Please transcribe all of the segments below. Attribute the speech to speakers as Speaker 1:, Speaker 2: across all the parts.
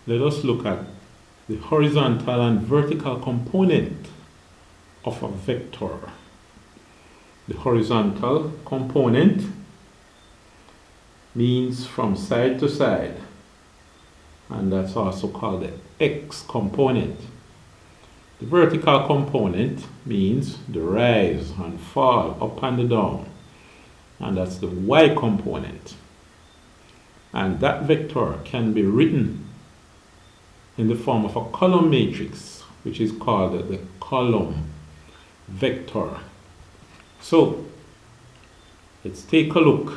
Speaker 1: let us look at the horizontal and vertical component of a vector. The horizontal component means from side to side, and that's also called the x component. The vertical component means the rise and fall, up and down, and that's the y component. And that vector can be written in the form of a column matrix, which is called the column vector. So let's take a look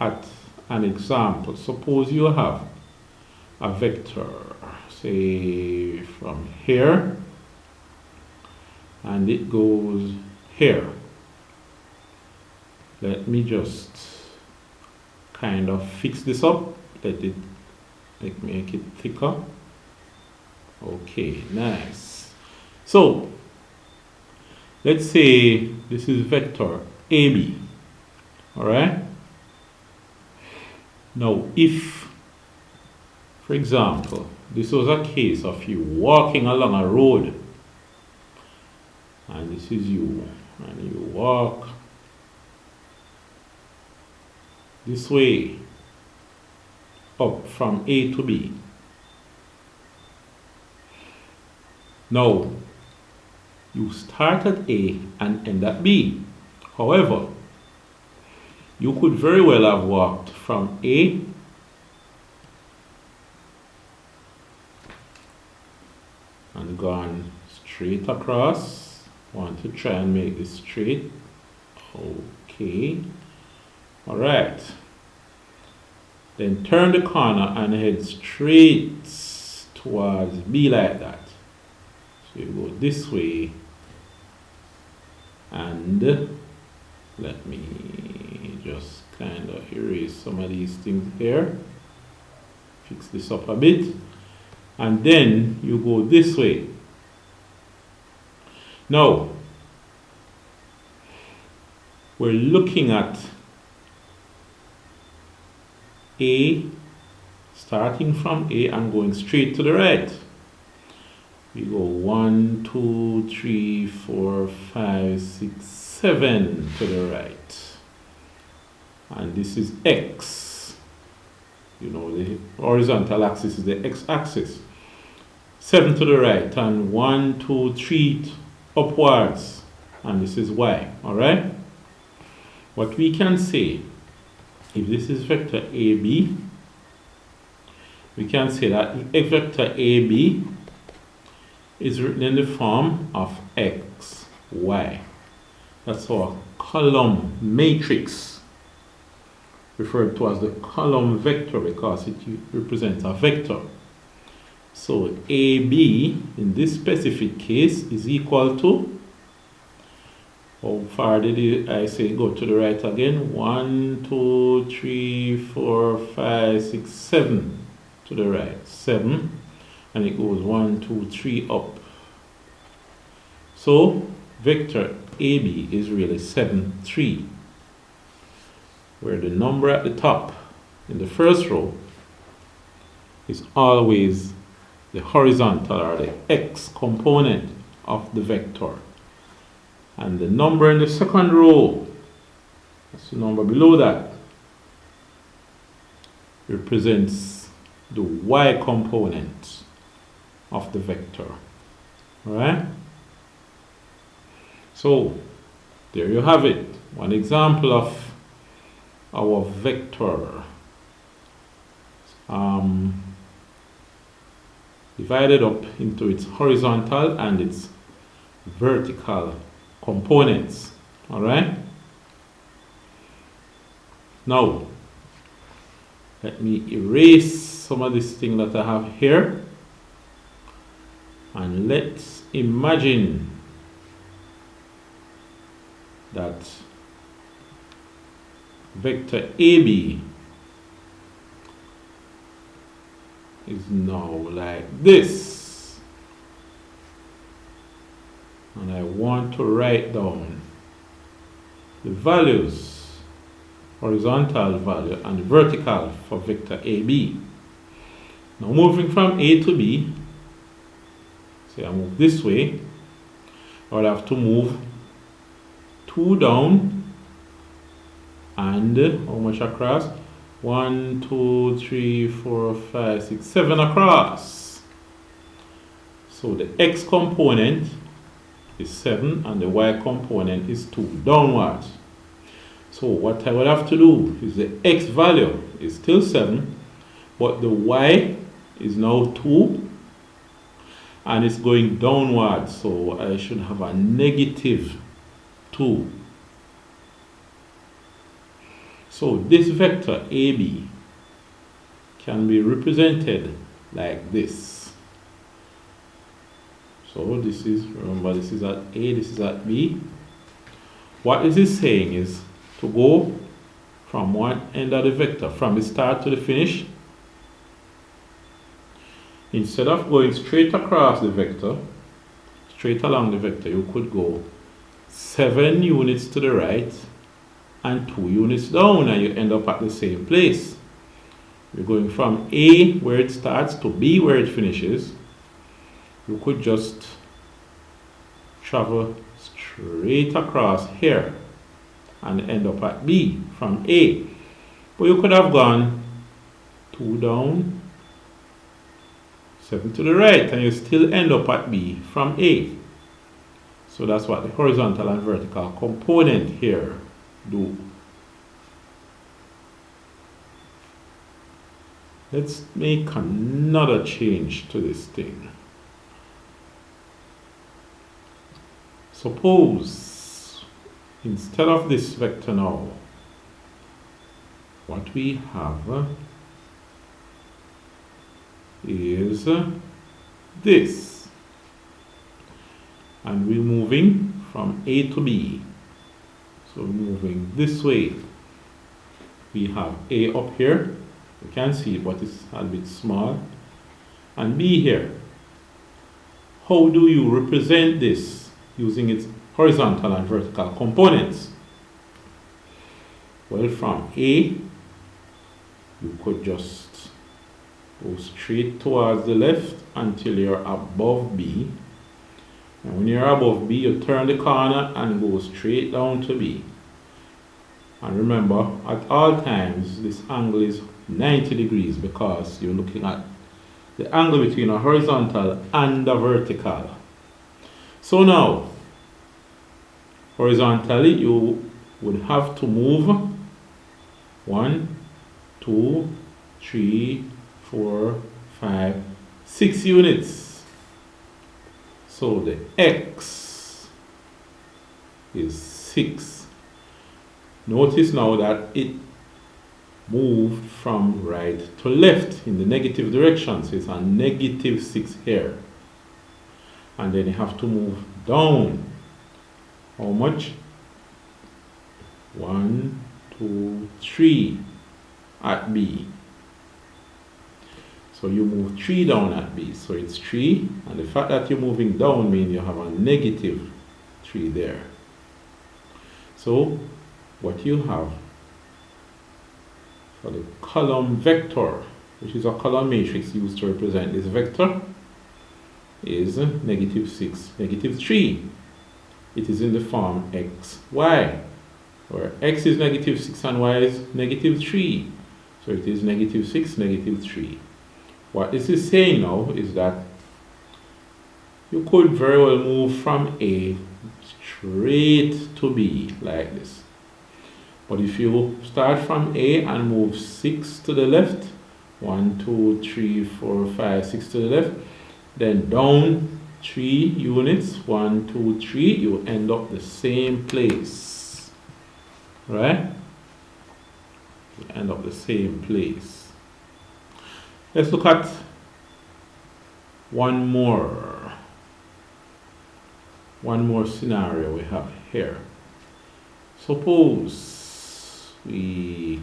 Speaker 1: at an example. Suppose you have a vector, say from here, and it goes here. Let me just kind of fix this up. Let me make it thicker. Okay, nice. So let's say this is vector AB. All right. Now, if, for example, this was a case of you walking along a road, and this is you, and you walk this way up from A to B. Now, you start at A and end at B. However, you could very well have walked from A and gone straight across. Want to try and make this straight. Okay. All right. Then turn the corner and head straight towards B like that. So you go this way, and let me just kind of erase some of these things here. Fix this up a bit. And then you go this way. Now, we're looking at A, starting from A and going straight to the right. We go 1, 2, 3, 4, 5, 6, 7 to the right. And this is X. You know, the horizontal axis is the X axis. 7 to the right, and 1, 2, 3 upwards. And this is Y, all right? What we can say, if this is vector AB, we can say that vector AB is written in the form of X, Y. That's our column matrix, referred to as the column vector because it represents a vector. So AB in this specific case is equal to, how far did I say go to the right again? 1, 2, 3, 4, 5, 6, 7 to the right. 7. And it goes 1, 2, 3 up. So vector AB is really 7, 3. Where the number at the top in the first row is always the horizontal or the X component of the vector. And the number in the second row, that's the number below that, represents the Y component of the vector. Alright? So, there you have it. One example of our vector divided up into its horizontal and its vertical components. All right. Now, let me erase some of this thing that I have here, and let's imagine that vector AB is now like this, and I want to write down the values, horizontal value and vertical for vector AB. Now moving from A to B, say I move this way, I'll have to move 2 down and how much across? 1, 2, 3, 4, 5, 6, 7 across. So the x component is 7 and the y component is 2 downwards. So what I will have to do is the x value is still 7, but the y is now 2 and it's going downwards. So I should have a negative 2. So this vector AB can be represented like this. So this is, remember, this is at A, this is at B. What this is saying is to go from one end of the vector, from the start to the finish. Instead of going straight across the vector, straight along the vector, you could go 7 units to the right and 2 units down, and you end up at the same place. You're going from A where it starts to B where it finishes. You could just travel straight across here and end up at B from A. But you could have gone 2 down, 7 to the right, and you still end up at B from A. So that's what the horizontal and vertical component here do. Let's make another change to this thing. Suppose instead of this vector now, what we have is this, and we're moving from A to B. So moving this way, we have A up here, you can see it, but it's a bit small, and B here. How do you represent this using its horizontal and vertical components? Well, from A, you could just go straight towards the left until you're above B. And when you're above B, you turn the corner and go straight down to B. And remember, at all times, this angle is 90 degrees because you're looking at the angle between a horizontal and a vertical. So now, horizontally, you would have to move 1, 2, 3, 4, 5, 6 units. So the x is 6. Notice now that it moved from right to left in the negative direction. So it's a negative 6 here. And then you have to move down. How much? 1, 2, 3 at B. So you move 3 down at B. So it's 3. And the fact that you're moving down means you have a negative 3 there. So what you have for the column vector, which is a column matrix used to represent this vector, is negative 6, negative 3. It is in the form x, y, where x is negative 6 and y is negative 3. So it is negative 6, negative 3. What this is saying now is that you could very well move from A straight to B like this. But if you start from A and move 6 to the left, 1, 2, 3, 4, 5, 6 to the left, then down 3 units, 1, 2, 3, you end up the same place, right? You end up the same place. Let's look at one more scenario we have here. Suppose we,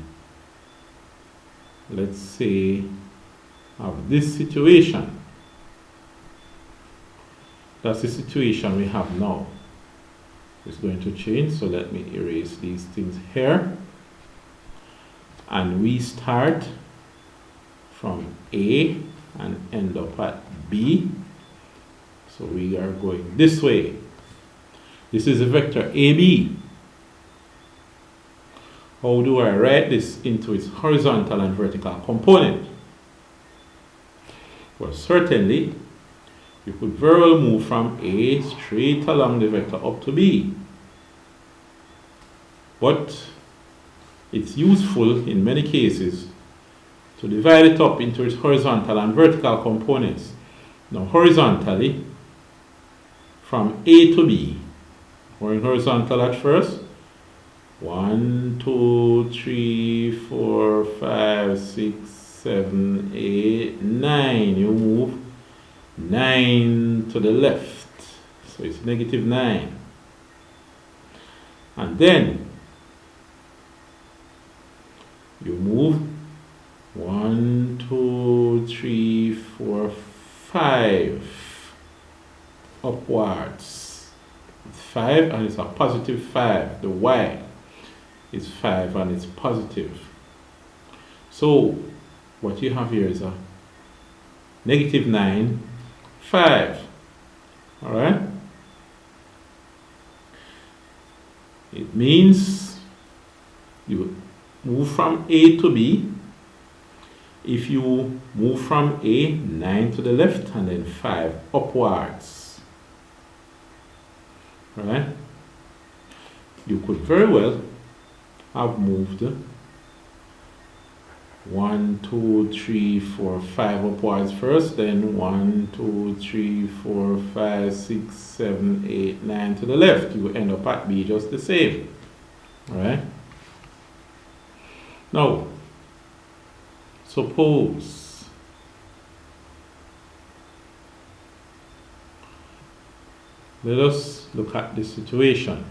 Speaker 1: let's say, have this situation. That's the situation we have now. It's going to change, so let me erase these things here. And we start from A and end up at B. So we are going this way. This is a vector AB. How do I write this into its horizontal and vertical component? Well, certainly, you could very well move from A straight along the vector up to B. But it's useful in many cases to divide it up into its horizontal and vertical components. Now, horizontally, from A to B, we're in horizontal at first. 1, 2, 3, 4, 5, 6, 7, 8, 9. You move 9 to the left. So it's negative 9. And then you move 1, 2, 3, 4, 5 upwards. It's 5 and it's a positive 5. The y is 5 and it's positive. So what you have here is a negative 9, 5. Alright? It means you move from A to B. If you move from A, 9 to the left and then 5 upwards. Alright? You could very well have moved 1, 2, 3, 4, 5 upwards first, then 1, 2, 3, 4, 5, 6, 7, 8, 9 to the left. You end up at B just the same. Alright? Now, suppose let us look at this situation.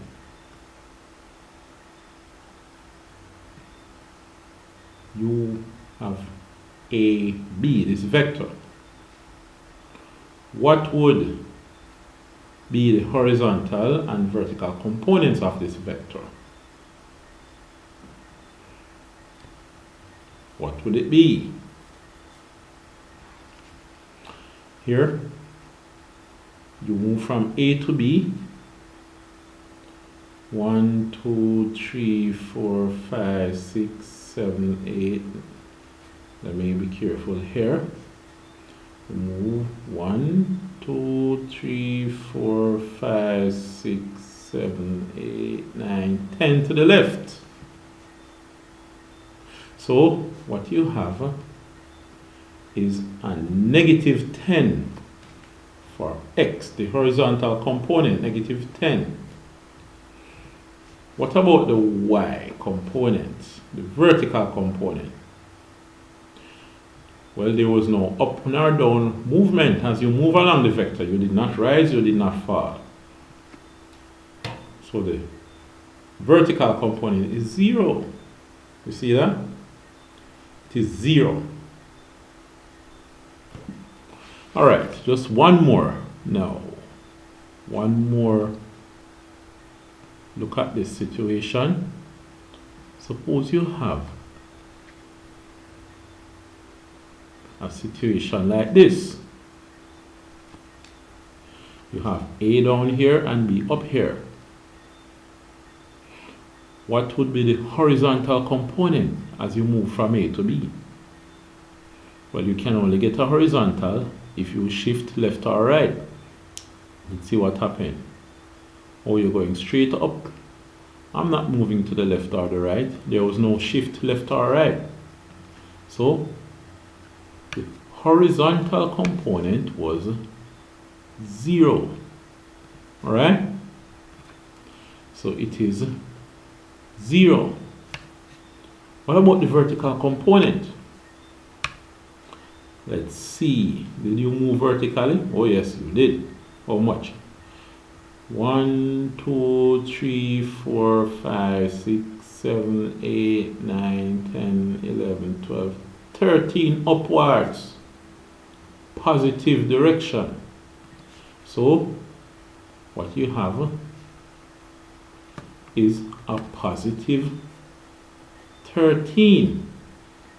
Speaker 1: You have A, B, this vector. What would be the horizontal and vertical components of this vector? What would it be? Here, you move from A to B. 1, 2, 3, 4, 5, 6, 7, 8. Let me be careful here. Move 1, 2, 3, 4, 5, 6, 7, 8, 9, 10 to the left. So what you have is a negative 10 for x, the horizontal component, negative 10. What about the y component, the vertical component? Well, there was no up nor down movement as you move along the vector. You did not rise, you did not fall. So the vertical component is 0. You see that? It is 0. Alright, just one more now. One more look at this situation. Suppose you have a situation like this. You have A down here and B up here. What would be the horizontal component as you move from A to B? Well, you can only get a horizontal if you shift left or right. Let's see what happened. Oh, you're going straight up. I'm not moving to the left or the right. There was no shift left or right. So the horizontal component was 0. Alright? So it is 0. What about the vertical component? Let's see. Did you move vertically? Oh yes, you did. How much? 1, 2, 3, 4, 5, 6, 7, 8, 9, 10, 11, 12, 13 upwards. Positive direction. So what you have is a positive 13.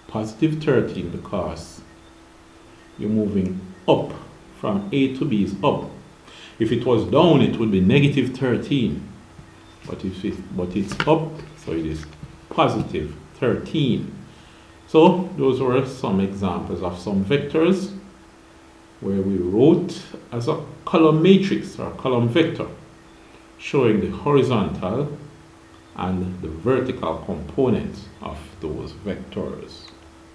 Speaker 1: Positive 13 because you're moving up. From A to B is up. If it was down, it would be negative 13. But it's up, so it is positive 13. So those were some examples of some vectors where we wrote as a column matrix or column vector, showing the horizontal and the vertical components of those vectors.